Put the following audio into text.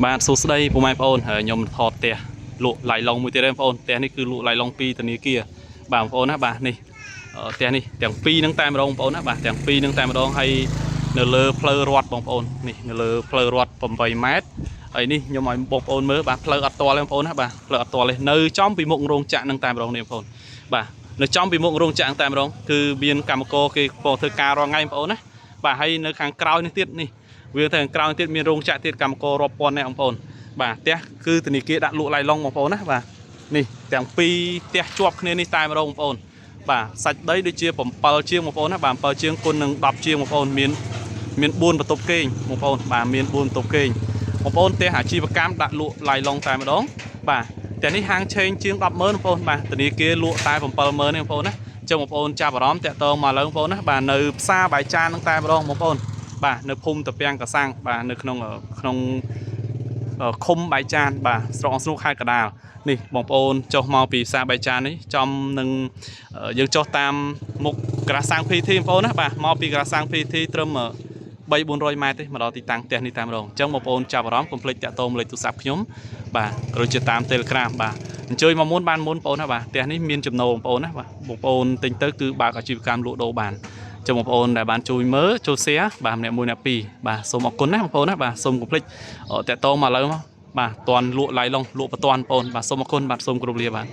បាទសួស្តីពុកម៉ែបងប្អូនខ្ញុំថតផ្ទះលក់ឡៃឡុងមួយទៀតទេបងប្អូនផ្ទះនេះគឺលក់ឡៃឡុងពីធនាគារបាទបងប្អូនណាបាទនេះផ្ទះនេះទាំងពីរនឹងតែម្ដងបងប្អូនណាបាទទាំងពីរនឹងតែម្ដងហើយនៅលើផ្លូវរត់បងប្អូននេះនៅលើផ្លូវរត់8 ម៉ែត្រហើយនេះខ្ញុំឲ្យបងប្អូនមើលបាទផ្លូវអត់ទាល់ទេបងប្អូនណាបាទផ្លូវអត់ទាល់ទេនៅចំពីមុខរោងចក្រនឹងតែម្ដងនេះបងប្អូនបាទនៅចំពីមុខរោងចក្រតែម្ដងគឺមានកម្មករគេបងធ្វើការរាល់ថ្ងៃបងប្អូនណាបាទហើយនៅខាងក្រោយនេះទៀតនេះវាទៅខាងក្រោយទៀតមានរោងចក្រទៀតកម្មកររាប់ពាន់នាក់បងប្អូនបាទផ្ទះគឺធនាគារដាក់លក់ឡៃឡុងបងប្អូនណាបាទនេះទាំងពីរផ្ទះជាប់គ្នានេះតែម្ដងបងប្អូនបាទសាច់ដីដូចជា7ជាងបងប្អូនណាបាទ7ជាងគុណនឹង10ជាងបងប្អូនមាន4បន្ទប់គេងបងប្អូនបាទមាន4បន្ទប់គេងបងប្អូនផ្ទះអាជីវកម្មដាក់លក់ឡៃឡុងតែម្ដងបាទតែនេះហាងឆេងជាង100000បងប្អូនបាទធនាគារលក់តែ70000ទេបងប្អូនណាចឹងបងប្អូនចាប់អារម្មណ៍តាក់ទងមកលើបងប្អូនណាបាទនៅផ្សារបាយចាននឹងតែម្ដងបងប្អូនបាទនៅភូមិតាពាំងកសាំងបាទនៅក្នុងឃុំបាយចានបាទស្រុកអង្គស្នុកខេត្តកណ្ដាលនេះបងប្អូនចុះមកពីផ្សារបាយចាននេះចំនឹងយើងចុះតាមមុខក្រាសាំង PT បងប្អូនណាបាទមកពីក្រាសាំង PT ត្រឹម300-400 ម៉ែត្រទេមកដល់ទីតាំងផ្ទះនេះតែម្ដងអញ្ចឹងបងប្អូនចាប់អារម្មណ៍កុំភ្លេចតាក់ទងលេខទូរស័ព្ទខ្ញុំបាទឬជាតាម Telegram បាទអញ្ជើញមកមុនបានមុនបងប្អូនណាបាទផ្ទះនេះមានចំណូលបងប្អូនណាបាទបងប្អូនទិញទៅគឺបើកអាជីវកម្មលក់ដូរបានចឹងបងប្អូនដែលបានជួយមើលចូល share បាទម្នាក់មួយអ្នកពីរបាទសូមអរគុណណាបងប្អូនណាបាទសូមកុំភ្លេចតាក់ទងមកលើមកបាទតន់លក់ឡៃឡុងលក់បតន់បងប្អូនបាទសូមអរគុណបាទសូមគោរពលាបាទ